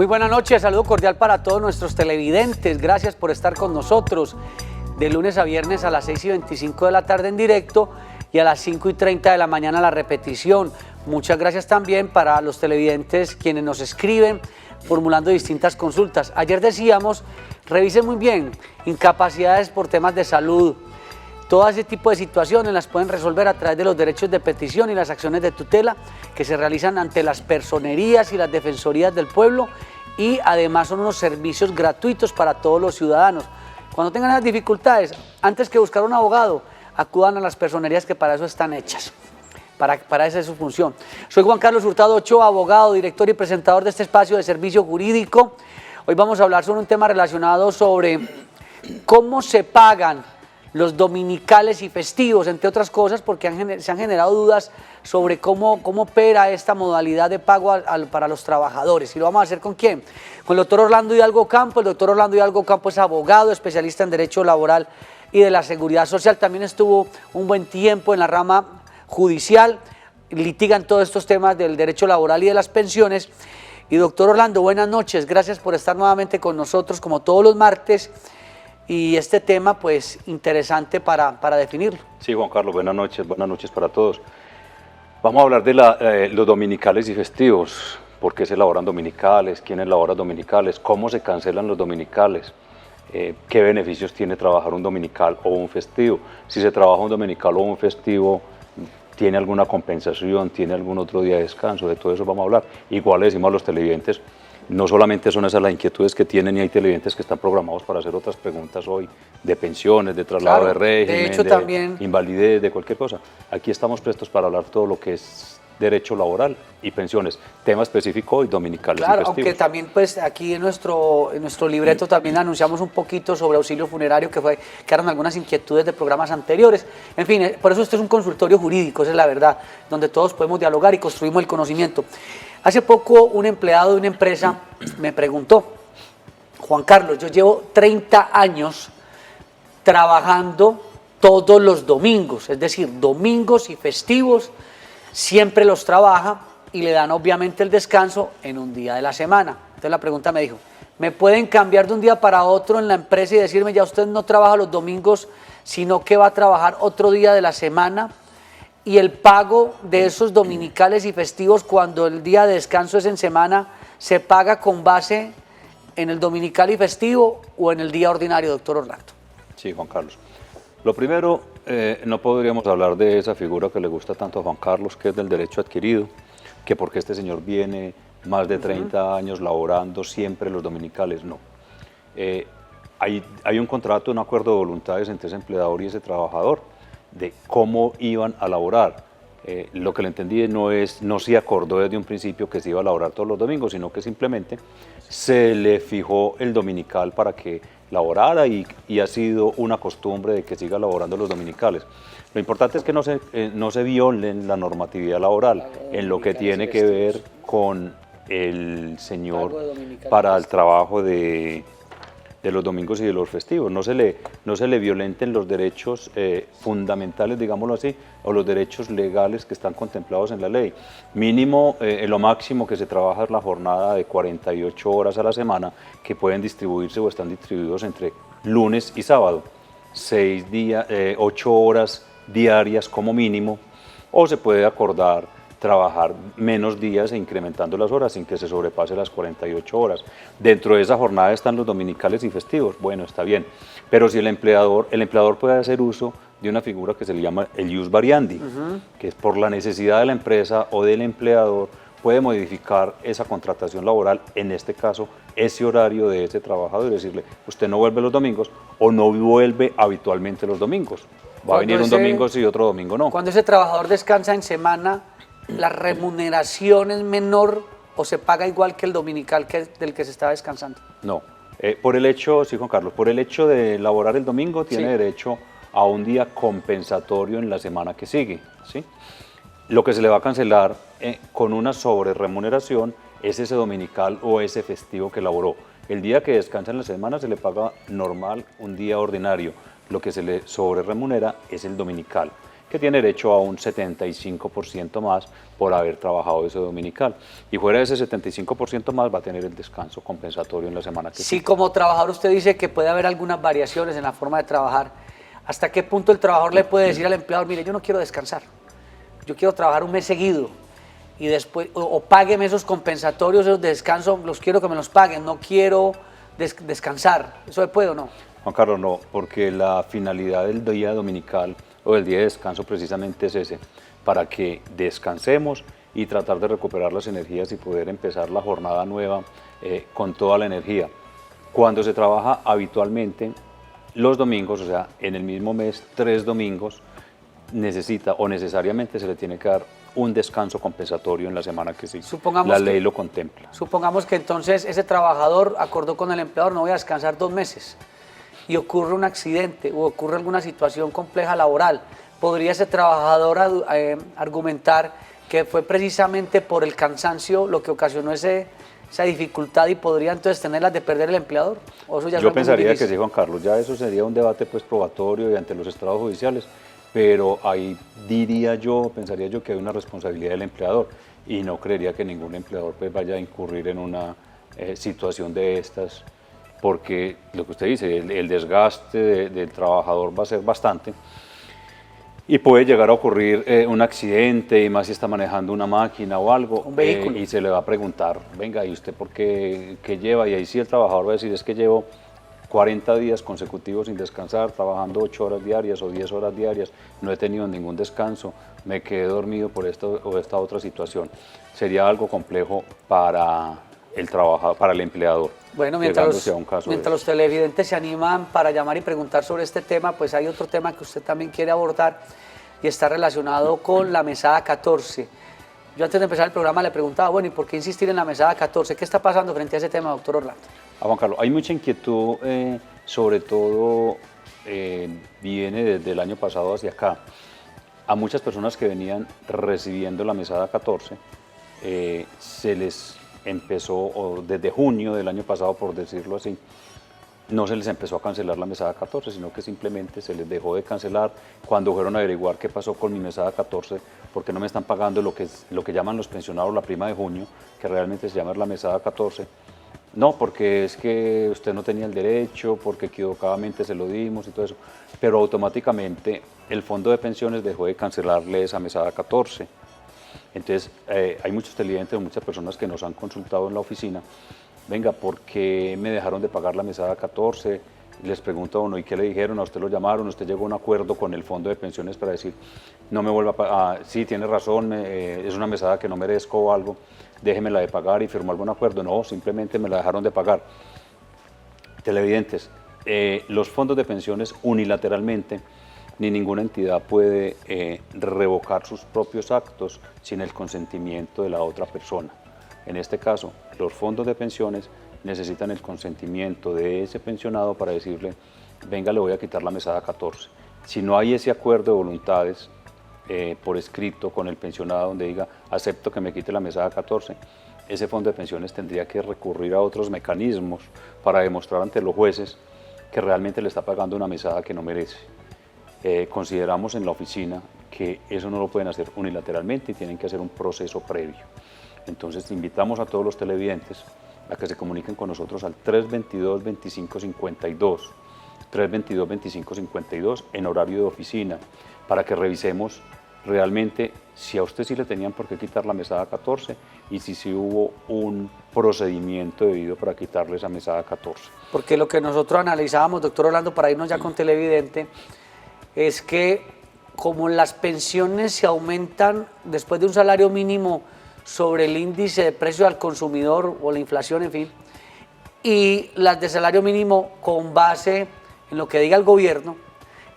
Muy buenas noches, saludo cordial para todos nuestros televidentes. Gracias por estar con nosotros de lunes a viernes a las 6:25 de la tarde en directo y a las 5:30 de la mañana la repetición. Muchas gracias también para los televidentes quienes nos escriben formulando distintas consultas. Ayer decíamos, revisen muy bien, incapacidades por temas de salud. Todo ese tipo de situaciones las pueden resolver a través de los derechos de petición y las acciones de tutela que se realizan ante las personerías y las defensorías del pueblo, y además son unos servicios gratuitos para todos los ciudadanos. Cuando tengan esas dificultades, antes que buscar un abogado, acudan a las personerías que para eso están hechas. Para esa es su función. Soy Juan Carlos Hurtado Ochoa, abogado, director y presentador de este espacio de servicio jurídico. Hoy vamos a hablar sobre un tema relacionado sobre cómo se pagan los dominicales y festivos, entre otras cosas, porque se han generado dudas sobre cómo opera esta modalidad de pago para los trabajadores. ¿Y lo vamos a hacer con quién? Con el doctor Orlando Hidalgo Campo. El doctor Orlando Hidalgo Campo es abogado, especialista en Derecho Laboral y de la Seguridad Social. También estuvo un buen tiempo en la rama judicial, litigan todos estos temas del derecho laboral y de las pensiones. Y doctor Orlando, buenas noches, gracias por estar nuevamente con nosotros como todos los martes. Y este tema, pues, interesante para definirlo. Sí, Juan Carlos, buenas noches para todos. Vamos a hablar de los dominicales y festivos. ¿Por qué se elaboran dominicales? ¿Quiénes elaboran dominicales? ¿Cómo se cancelan los dominicales? ¿Qué beneficios tiene trabajar un dominical o un festivo? Si se trabaja un dominical o un festivo, ¿tiene alguna compensación? ¿Tiene algún otro día de descanso? De todo eso vamos a hablar. Igual le decimos a los televidentes, no solamente son esas las inquietudes que tienen, y hay televidentes que están programados para hacer otras preguntas hoy, de pensiones, de traslado de régimen, de hecho, también invalidez, de cualquier cosa. Aquí estamos prestos para hablar todo lo que es derecho laboral y pensiones, tema específico hoy, dominicales y festivos. Aunque también, pues, aquí en nuestro libreto también anunciamos un poquito sobre auxilio funerario, que eran algunas inquietudes de programas anteriores. En fin, por eso este es un consultorio jurídico, esa es la verdad, donde todos podemos dialogar y construimos el conocimiento. Hace poco un empleado de una empresa me preguntó, Juan Carlos, yo llevo 30 años trabajando todos los domingos, es decir, domingos y festivos, siempre los trabaja y le dan obviamente el descanso en un día de la semana. Entonces la pregunta me dijo, ¿me pueden cambiar de un día para otro en la empresa y decirme ya usted no trabaja los domingos, sino que va a trabajar otro día de la semana? Y el pago de esos dominicales y festivos, cuando el día de descanso es en semana, ¿se paga con base en el dominical y festivo o en el día ordinario, doctor Orlando? Sí, Juan Carlos. Lo primero, no podríamos hablar de esa figura que le gusta tanto a Juan Carlos, que es del derecho adquirido, que porque este señor viene más de 30 años laborando siempre los dominicales, no. Hay un contrato, un acuerdo de voluntades entre ese empleador y ese trabajador, de cómo iban a laborar. Lo que le entendí no se acordó desde un principio que se iba a laborar todos los domingos, sino que simplemente se le fijó el dominical para que laborara y ha sido una costumbre de que siga laborando los dominicales. Lo importante es que no se violen la normatividad laboral en lo que tiene que ver con el señor para el trabajo de los domingos y de los festivos. No se le violenten los derechos fundamentales, digámoslo así, o los derechos legales que están contemplados en la ley. Mínimo, lo máximo que se trabaja es la jornada de 48 horas a la semana, que pueden distribuirse o están distribuidos entre lunes y sábado. 8 horas diarias como mínimo, o se puede acordar trabajar menos días e incrementando las horas sin que se sobrepase las 48 horas. Dentro de esa jornada están los dominicales y festivos, bueno, está bien, pero si el empleador puede hacer uso de una figura que se le llama el ius variandi, que es por la necesidad de la empresa o del empleador, puede modificar esa contratación laboral, en este caso, ese horario de ese trabajador, y decirle, usted no vuelve los domingos o no vuelve habitualmente los domingos. Va a venir un domingo sí y otro domingo no. Cuando ese trabajador descansa en semana, ¿la remuneración es menor o se paga igual que el dominical del que se está descansando? No, por el hecho, sí, Juan Carlos, por el hecho de laborar el domingo tiene derecho a un día compensatorio en la semana que sigue, ¿sí? Lo que se le va a cancelar con una sobreremuneración es ese dominical o ese festivo que laboró. El día que descansa en la semana se le paga normal un día ordinario. Lo que se le sobreremunera es el dominical, que tiene derecho a un 75% más por haber trabajado ese dominical. Y fuera de ese 75% más va a tener el descanso compensatorio en la semana que sigue. Sí, como trabajador usted dice que puede haber algunas variaciones en la forma de trabajar. ¿Hasta qué punto el trabajador le puede decir al empleador, mire, yo no quiero descansar, yo quiero trabajar un mes seguido y después, o págueme esos compensatorios, esos de descanso, los quiero que me los paguen, no quiero descansar? ¿Eso se puede o no? Juan Carlos, no, porque la finalidad del día dominical o del día de descanso precisamente es ese, para que descansemos y tratar de recuperar las energías y poder empezar la jornada nueva con toda la energía. Cuando se trabaja habitualmente los domingos, o sea, en el mismo mes, 3 domingos, necesita o necesariamente se le tiene que dar un descanso compensatorio en la semana que sigue. La ley lo contempla. Supongamos que entonces ese trabajador acordó con el empleador, no voy a descansar 2 meses, y ocurre un accidente o ocurre alguna situación compleja laboral. ¿Podría ese trabajador argumentar que fue precisamente por el cansancio lo que ocasionó esa dificultad y podría entonces tenerlas de perder el empleador? ¿O eso ya Yo pensaría que sí, Juan Carlos, ya eso sería un debate pues probatorio y ante los estrados judiciales, pero ahí pensaría yo que hay una responsabilidad del empleador y no creería que ningún empleador pues vaya a incurrir en una situación de estas, porque lo que usted dice, el desgaste del trabajador va a ser bastante y puede llegar a ocurrir un accidente, y más si está manejando una máquina o algo, un vehículo, y se le va a preguntar, venga, ¿y usted por qué lleva? Y ahí sí el trabajador va a decir, es que llevo 40 días consecutivos sin descansar, trabajando 8 horas diarias o 10 horas diarias, no he tenido ningún descanso, me quedé dormido por esta o esta otra situación. Sería algo complejo para el trabajador, para el empleador. Bueno, mientras los televidentes se animan para llamar y preguntar sobre este tema, pues hay otro tema que usted también quiere abordar y está relacionado con la mesada 14. Yo antes de empezar el programa le preguntaba, bueno, ¿y por qué insistir en la mesada 14? ¿Qué está pasando frente a ese tema, doctor Orlando? Juan Carlos, hay mucha inquietud, sobre todo viene desde el año pasado hacia acá. A muchas personas que venían recibiendo la mesada 14, se les empezó, o desde junio del año pasado, por decirlo así, no se les empezó a cancelar la mesada 14, sino que simplemente se les dejó de cancelar. Cuando fueron a averiguar qué pasó con mi mesada 14, porque no me están pagando lo que llaman los pensionados la prima de junio, que realmente se llama la mesada 14, no, porque es que usted no tenía el derecho, porque equivocadamente se lo dimos y todo eso, pero automáticamente el fondo de pensiones dejó de cancelarle esa mesada 14. Entonces, hay muchos televidentes, muchas personas que nos han consultado en la oficina, venga, ¿por qué me dejaron de pagar la mesada 14? Les pregunto a uno, ¿y qué le dijeron? ¿A usted lo llamaron? ¿Usted llegó a un acuerdo con el fondo de pensiones para decir, no me vuelva a pagar? Sí, tiene razón, es una mesada que no merezco o algo, déjemela de pagar, y firmó algún acuerdo. No, simplemente me la dejaron de pagar. Televidentes, los fondos de pensiones unilateralmente, ni ninguna entidad puede revocar sus propios actos sin el consentimiento de la otra persona. En este caso, los fondos de pensiones necesitan el consentimiento de ese pensionado para decirle, venga, le voy a quitar la mesada 14. Si no hay ese acuerdo de voluntades por escrito con el pensionado donde diga, acepto que me quite la mesada 14, ese fondo de pensiones tendría que recurrir a otros mecanismos para demostrar ante los jueces que realmente le está pagando una mesada que no merece. Consideramos en la oficina que eso no lo pueden hacer unilateralmente y tienen que hacer un proceso previo. Entonces invitamos a todos los televidentes a que se comuniquen con nosotros al 322-2552, 322-2552 en horario de oficina, para que revisemos realmente si a usted sí le tenían por qué quitar la mesada 14 y si hubo un procedimiento debido para quitarle esa mesada 14. Porque lo que nosotros analizábamos, doctor Orlando, para irnos ya con televidente, es que como las pensiones se aumentan después de un salario mínimo sobre el índice de precio al consumidor o la inflación, en fin, y las de salario mínimo con base en lo que diga el gobierno,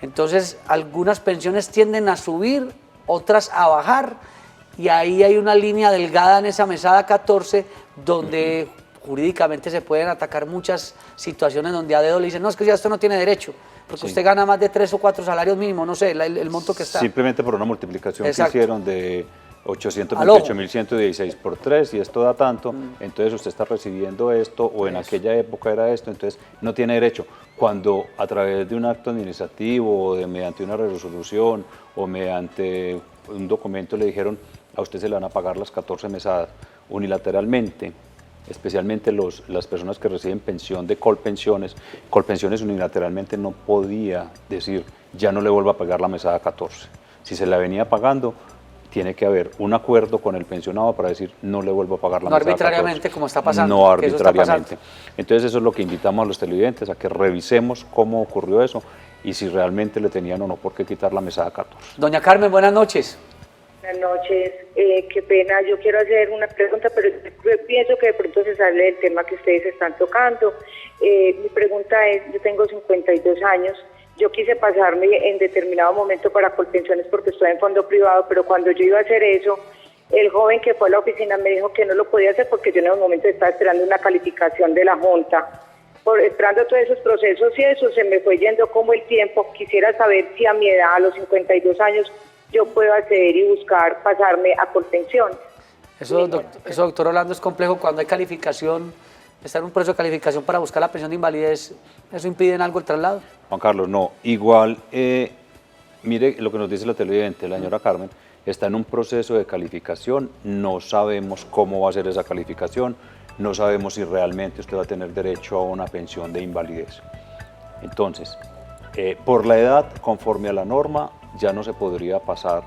entonces algunas pensiones tienden a subir, otras a bajar, y ahí hay una línea delgada en esa mesada 14 donde jurídicamente se pueden atacar muchas situaciones donde a dedo le dicen, no, es que ya usted no tiene derecho, porque usted gana más de 3 o 4 salarios mínimos, no sé, el monto que está. Simplemente por una multiplicación que hicieron de 828.116 por 3 y esto da tanto, entonces usted está recibiendo esto o en aquella época era esto, entonces no tiene derecho. Cuando a través de un acto administrativo o mediante una resolución o mediante un documento le dijeron a usted se le van a pagar las 14 mesadas unilateralmente, especialmente las personas que reciben pensión de Colpensiones unilateralmente no podía decir ya no le vuelvo a pagar la mesada 14. Si se la venía pagando, tiene que haber un acuerdo con el pensionado para decir no le vuelvo a pagar la mesada 14. No arbitrariamente como está pasando. No arbitrariamente. Entonces eso es lo que invitamos a los televidentes, a que revisemos cómo ocurrió eso y si realmente le tenían o no por qué quitar la mesada 14. Doña Carmen, buenas noches. Buenas noches, qué pena, yo quiero hacer una pregunta, pero pienso que de pronto se sale del tema que ustedes están tocando. Mi pregunta es, yo tengo 52 años, yo quise pasarme en determinado momento para Colpensiones porque estoy en fondo privado, pero cuando yo iba a hacer eso, el joven que fue a la oficina me dijo que no lo podía hacer porque yo en ese momento estaba esperando una calificación de la Junta. Esperando todos esos procesos y eso, se me fue yendo como el tiempo. Quisiera saber si a mi edad, a los 52 años, yo puedo acceder y buscar pasarme a Colpensiones. Eso, doctor Orlando, es complejo cuando hay calificación, está en un proceso de calificación para buscar la pensión de invalidez, ¿eso impide en algo el traslado? Juan Carlos, no, igual, mire lo que nos dice la televidente, la señora Carmen, está en un proceso de calificación, no sabemos cómo va a ser esa calificación, no sabemos si realmente usted va a tener derecho a una pensión de invalidez. Entonces, por la edad, conforme a la norma, ya no se podría pasar,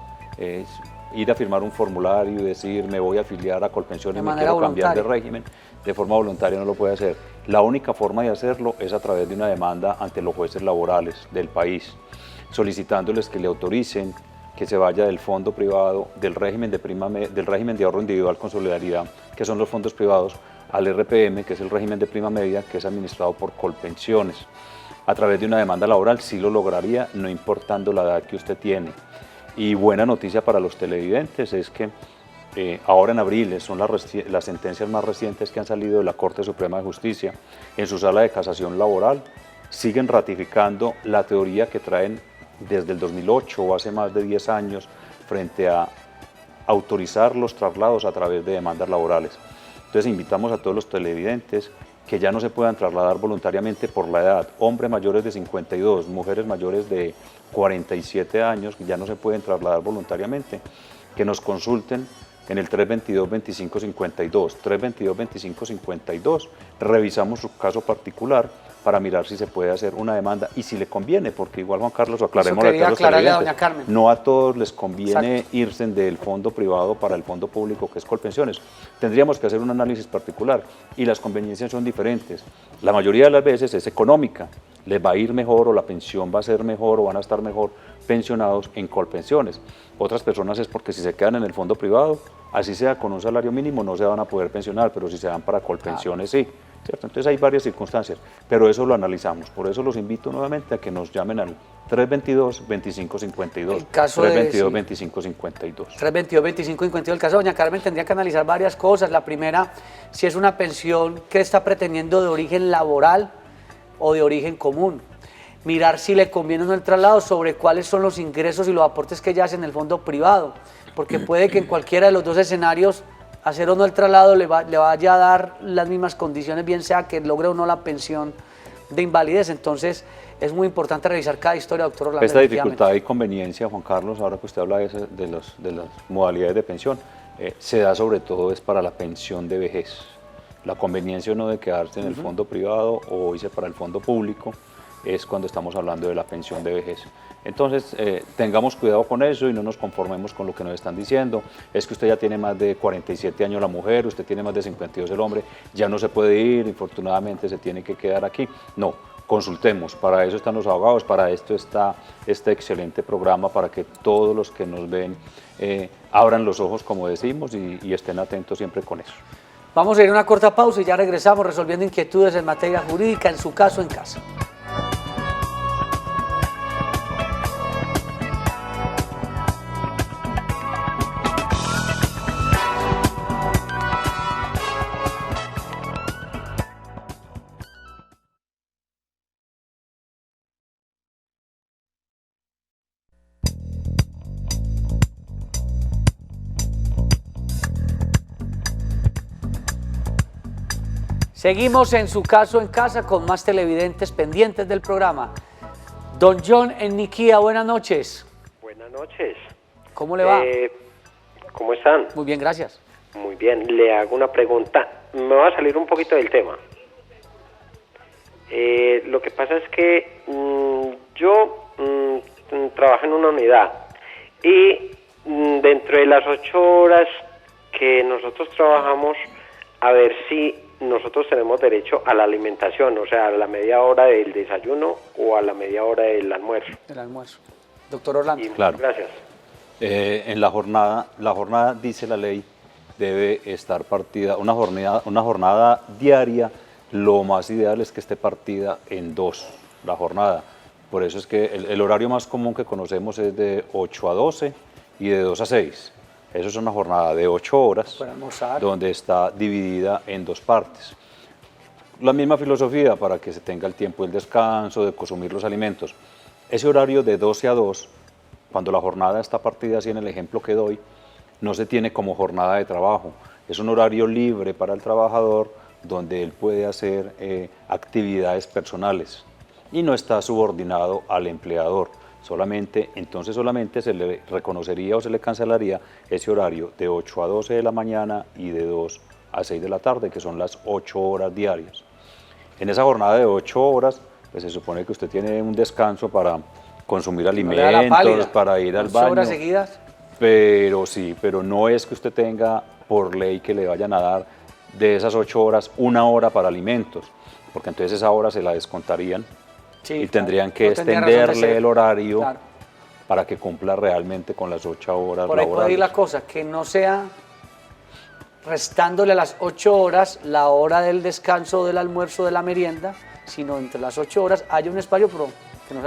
ir a firmar un formulario y decir me voy a afiliar a Colpensiones, me quiero cambiar de régimen, de forma voluntaria no lo puede hacer. La única forma de hacerlo es a través de una demanda ante los jueces laborales del país, solicitándoles que le autoricen que se vaya del fondo privado, del régimen de ahorro individual con solidaridad, que son los fondos privados, al RPM, que es el régimen de prima media, que es administrado por Colpensiones. A través de una demanda laboral sí lo lograría, no importando la edad que usted tiene. Y buena noticia para los televidentes es que ahora en abril son las sentencias más recientes que han salido de la Corte Suprema de Justicia en su sala de casación laboral, siguen ratificando la teoría que traen desde el 2008 o hace más de 10 años frente a autorizar los traslados a través de demandas laborales. Entonces invitamos a todos los televidentes que ya no se puedan trasladar voluntariamente por la edad, hombres mayores de 52, mujeres mayores de 47 años, que ya no se pueden trasladar voluntariamente, que nos consulten en el 322-2552, 322-2552, revisamos su caso particular para mirar si se puede hacer una demanda y si le conviene, porque igual Juan Carlos, aclaremos a los televidentes, no a todos les conviene irse del fondo privado para el fondo público que es Colpensiones. Tendríamos que hacer un análisis particular y las conveniencias son diferentes. La mayoría de las veces es económica, les va a ir mejor o la pensión va a ser mejor o van a estar mejor pensionados en Colpensiones. Otras personas es porque si se quedan en el fondo privado, así sea con un salario mínimo, no se van a poder pensionar, pero si se van para Colpensiones sí. ¿Cierto? Entonces hay varias circunstancias, pero eso lo analizamos. Por eso los invito nuevamente a que nos llamen al 322-2552. 322-2552. 322-2552. El caso de doña Carmen tendría que analizar varias cosas. La primera, si es una pensión que está pretendiendo de origen laboral o de origen común. Mirar si le conviene o no el traslado, sobre cuáles son los ingresos y los aportes que ella hace en el fondo privado, porque puede que en cualquiera de los dos escenarios hacer o no el traslado le vaya a dar las mismas condiciones, bien sea que logre o no la pensión de invalidez. Entonces es muy importante revisar cada historia, doctor Orlando. Esta dificultad y conveniencia, Juan Carlos, ahora que usted habla de las modalidades de pensión, se da sobre todo es para la pensión de vejez. La conveniencia o no de quedarse en el fondo privado o irse para el fondo público es cuando estamos hablando de la pensión de vejez. Entonces, tengamos cuidado con eso y no nos conformemos con lo que nos están diciendo. Es que usted ya tiene más de 47 años la mujer, usted tiene más de 52 el hombre, ya no se puede ir, infortunadamente se tiene que quedar aquí. No, consultemos, para eso están los abogados, para esto está este excelente programa, para que todos los que nos ven abran los ojos, como decimos, y estén atentos siempre con eso. Vamos a ir a una corta pausa y ya regresamos resolviendo inquietudes en materia jurídica, en su caso, en casa. Seguimos en Su Caso en Casa con más televidentes pendientes del programa. Don John en Niquía, buenas noches. Buenas noches. ¿Cómo le va? ¿Cómo están? Muy bien, gracias. Muy bien, le hago una pregunta. Me va a salir un poquito del tema. Lo que pasa es que yo trabajo en una unidad y dentro de las 8 horas que nosotros trabajamos, a ver si nosotros tenemos derecho a la alimentación, o sea, a la media hora del desayuno o a la media hora del almuerzo. El almuerzo. Doctor Orlando. Claro. Gracias. En la jornada dice la ley, debe estar partida, una jornada diaria, lo más ideal es que esté partida en 2 la jornada. Por eso es que el horario más común que conocemos es de 8 a 12 y de 2 a 6. Eso es una jornada de 8 horas, Para almorzar. donde está dividida en 2 partes. La misma filosofía para que se tenga el tiempo del descanso, de consumir los alimentos. Ese horario de 12 a 2, cuando la jornada está partida así en el ejemplo que doy, no se tiene como jornada de trabajo. Es un horario libre para el trabajador donde él puede hacer actividades personales y no está subordinado al empleador. Entonces solamente se le reconocería o se le cancelaría ese horario de 8 a 12 de la mañana y de 2 a 6 de la tarde, que son las 8 horas diarias. En esa jornada de 8 horas, pues se supone que usted tiene un descanso para consumir alimentos, para ir al 8 baño. horas seguidas. Pero sí, pero no es que usted tenga por ley que le vayan a dar de esas 8 horas 1 hora para alimentos, porque entonces esa hora se la descontarían. Sí, Y claro. tendrían que No tendría razón de extenderle ser. el horario Claro. para que cumpla realmente con las 8 horas Por ahí puede ir laborales. la cosa, que no sea restándole a las 8 horas la hora del descanso, del almuerzo, de la merienda, sino entre las 8 horas haya un espacio, pero que no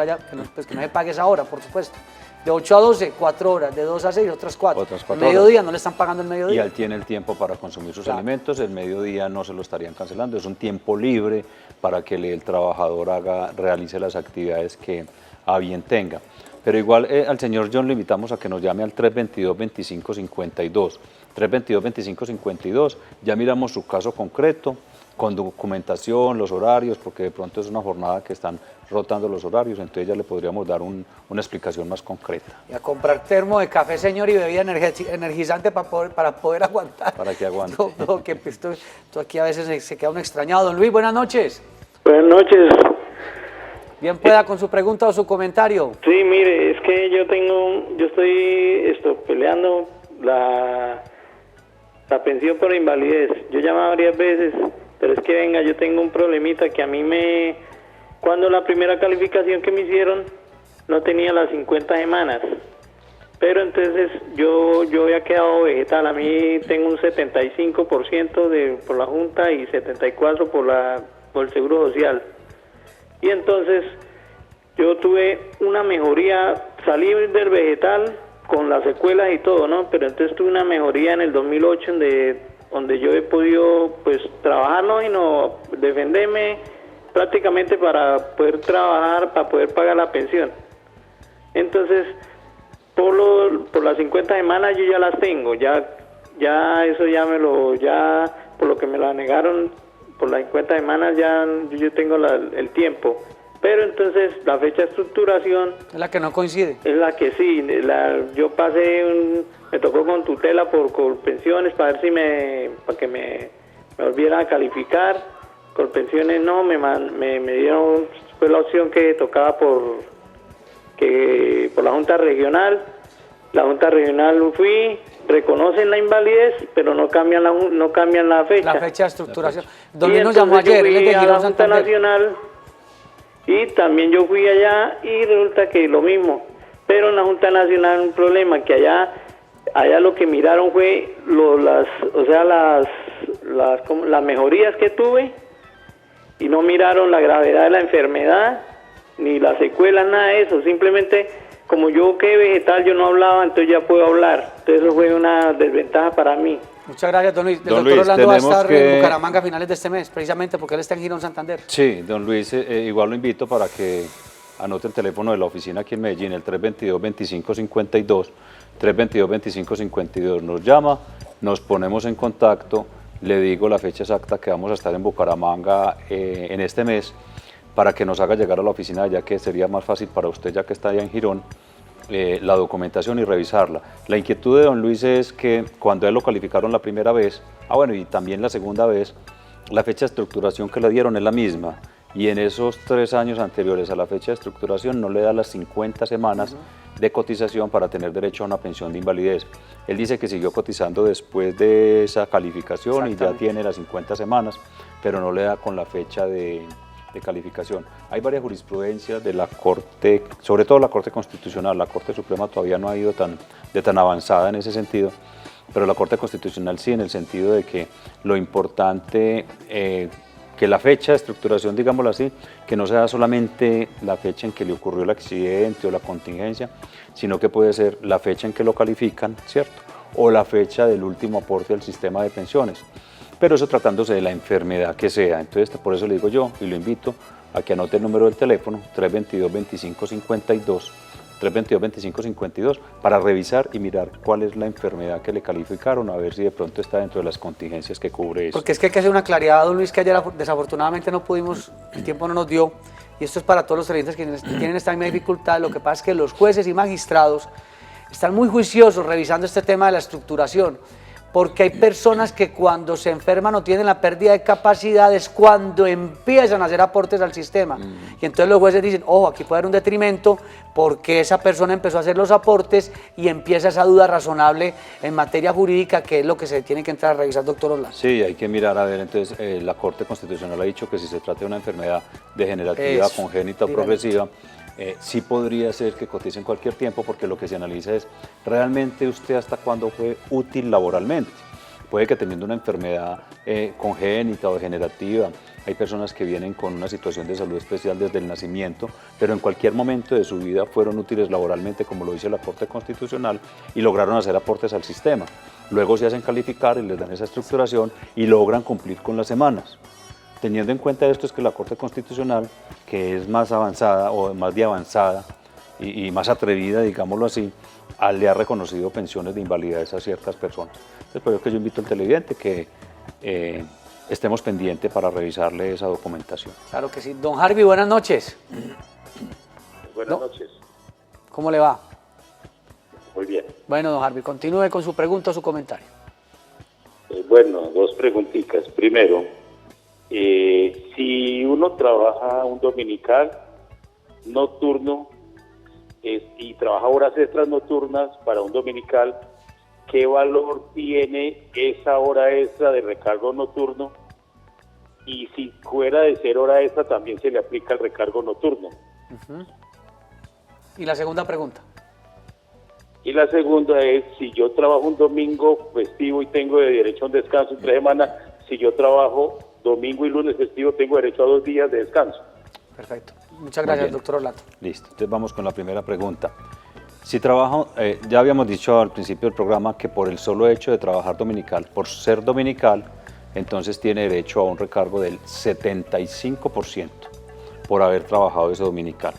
se pague esa hora, por supuesto. De 8 a 12, 4 horas, de 2 a 6, otras 4. Otras 4 El mediodía, no le están pagando el Y mediodía. él tiene el tiempo para consumir sus Claro. alimentos, el mediodía no se lo estarían cancelando, es un tiempo libre para que el trabajador realice las actividades que a bien tenga. Pero igual al señor John le invitamos a que nos llame al 322-2552. 322-2552, ya miramos su caso concreto, con documentación, los horarios, porque de pronto es una jornada que están rotando los horarios, entonces ya le podríamos dar una explicación más concreta. Y a comprar termo de café, señor, y bebida energizante para poder aguantar. Para que aguante. No, que esto aquí a veces se queda uno extrañado. Don Luis, buenas noches. Buenas noches. Bien pueda con su pregunta o su comentario. Sí, mire, es que yo estoy peleando la pensión por invalidez. Yo he llamado varias veces, pero es que venga, yo tengo un problemita que a mí cuando la primera calificación que me hicieron no tenía las 50 semanas. Pero entonces yo había quedado vegetal. A mí tengo un 75% por la Junta y 74% por el Seguro Social. Y entonces yo tuve una mejoría, salí del vegetal con las secuelas y todo, ¿no? Pero entonces tuve una mejoría en el 2008 donde yo he podido pues trabajar, ¿no? Y no defenderme prácticamente para poder trabajar, para poder pagar la pensión. Entonces, por las 50 semanas yo ya las tengo, ya eso ya por lo que me la negaron, por las 50 semanas ya yo tengo el tiempo. Pero entonces la fecha de estructuración Es la que no coincide. es la que sí, yo me tocó con tutela por Colpensiones para ver para que me volvieran a calificar. Colpensiones no, me dieron, fue la opción que tocaba por la Junta Regional. La Junta Regional fui, reconocen la invalidez, pero no cambian la fecha. La fecha de estructuración. Don Y Luis nos llamó entonces yo ayer, él es fui de a Girón la Junta Santander. Nacional y también yo fui allá y resulta que lo mismo. Pero en la Junta Nacional un problema, que allá lo que miraron fue las mejorías que tuve y no miraron la gravedad de la enfermedad ni las secuelas, nada de eso. Simplemente como yo quedé vegetal, yo no hablaba, entonces ya puedo hablar. Entonces eso fue una desventaja para mí. Muchas gracias, don Luis. El Don doctor Luis, Orlando va a tenemos estar que- en Bucaramanga a finales de este mes, precisamente porque él está en Girón Santander. Sí, don Luis, igual lo invito para que anote el teléfono de la oficina aquí en Medellín, el 322-2552, 322-2552. Nos llama, nos ponemos en contacto le digo la fecha exacta que vamos a estar en Bucaramanga en este mes, para que nos haga llegar a la oficina, ya que sería más fácil para usted, ya que está allá en Girón, la documentación y revisarla. La inquietud de don Luis es que cuando él lo calificaron la primera vez, bueno, y también la segunda vez, la fecha de estructuración que le dieron es la misma, y en esos 3 años anteriores a la fecha de estructuración no le da las 50 semanas de cotización para tener derecho a una pensión de invalidez. Él dice que siguió cotizando después de esa calificación y ya tiene las 50 semanas, pero no le da con la fecha de calificación. Hay varias jurisprudencias de la Corte, sobre todo la Corte Constitucional. La Corte Suprema todavía no ha ido tan avanzada en ese sentido, pero la Corte Constitucional sí, en el sentido de que lo importante, que la fecha de estructuración, digámoslo así, que no sea solamente la fecha en que le ocurrió el accidente o la contingencia, sino que puede ser la fecha en que lo califican, ¿cierto? O la fecha del último aporte al sistema de pensiones. Pero eso tratándose de la enfermedad que sea. Entonces, por eso le digo yo y lo invito a que anote el número del teléfono 322-2552, 322-2552, para revisar y mirar cuál es la enfermedad que le calificaron, a ver si de pronto está dentro de las contingencias que cubre eso. Porque es que hay que hacer una claridad, don Luis, que ayer desafortunadamente no pudimos, el tiempo no nos dio, y esto es para todos los televidentes que tienen esta misma dificultad. Lo que pasa es que los jueces y magistrados están muy juiciosos revisando este tema de la estructuración, porque hay personas que cuando se enferman o tienen la pérdida de capacidades, cuando empiezan a hacer aportes al sistema. Y entonces los jueces dicen, ojo, aquí puede haber un detrimento porque esa persona empezó a hacer los aportes, y empieza esa duda razonable en materia jurídica, que es lo que se tiene que entrar a revisar, doctor Orlando. Sí, hay que mirar, a ver, entonces la Corte Constitucional ha dicho que si se trata de una enfermedad degenerativa, congénita o progresiva, sí podría ser que cotice en cualquier tiempo, porque lo que se analiza es realmente usted hasta cuándo fue útil laboralmente. Puede que teniendo una enfermedad congénita o degenerativa, hay personas que vienen con una situación de salud especial desde el nacimiento, pero en cualquier momento de su vida fueron útiles laboralmente, como lo dice la Corte Constitucional, y lograron hacer aportes al sistema. Luego se hacen calificar y les dan esa estructuración y logran cumplir con las semanas. Teniendo en cuenta esto, es que la Corte Constitucional, que es más avanzada o más de avanzada y más atrevida, digámoslo así, le ha reconocido pensiones de invalidez a ciertas personas. Entonces, por eso que yo invito al televidente que estemos pendientes para revisarle esa documentación. Claro que sí. Don Harvey, buenas noches. Buenas noches. ¿Cómo le va? Muy bien. Bueno, don Harvey, continúe con su pregunta o su comentario. Bueno, 2 preguntitas. Primero, si uno trabaja un dominical nocturno y trabaja horas extras nocturnas para un dominical, ¿qué valor tiene esa hora extra de recargo nocturno? Y si fuera de ser hora extra, también se le aplica el recargo nocturno. ¿Y la segunda pregunta? Y la segunda es, si yo trabajo un domingo festivo y tengo derecho a un descanso entre semana, si yo trabajo domingo y lunes festivo, tengo derecho a 2 días de descanso. Perfecto. Muchas gracias, doctor Orlando. Listo. Entonces vamos con la primera pregunta. Si trabajo, ya habíamos dicho al principio del programa que por el solo hecho de trabajar dominical, por ser dominical, entonces tiene derecho a un recargo del 75% por haber trabajado ese dominical.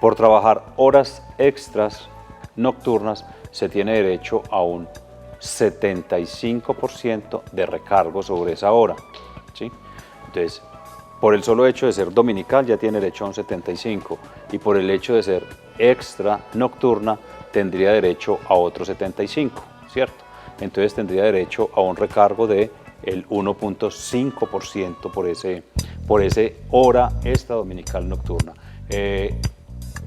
Por trabajar horas extras nocturnas, se tiene derecho a un 75% de recargo sobre esa hora, ¿sí? Entonces, por el solo hecho de ser dominical ya tiene derecho a un 75%, y por el hecho de ser extra nocturna tendría derecho a otro 75%, ¿cierto? Entonces tendría derecho a un recargo de el 1.5% por ese hora extra dominical nocturna.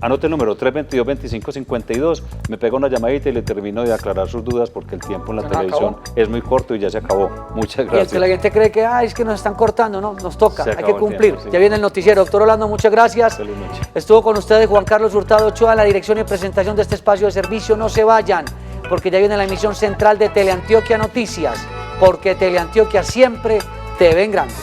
Anote el número 322-2552, me pega una llamadita y le termino de aclarar sus dudas, porque el tiempo en la televisión es muy corto y ya se acabó. Muchas gracias. Y el televidente cree que es que nos están cortando, no, nos toca, hay que cumplir. Tiempo, sí. Ya viene el noticiero. Doctor Orlando, muchas gracias. Feliz noche. Estuvo con ustedes Juan Carlos Hurtado Ochoa en la dirección y presentación de este espacio de servicio. No se vayan, porque ya viene la emisión central de Teleantioquia Noticias, porque Teleantioquia siempre te ven grande.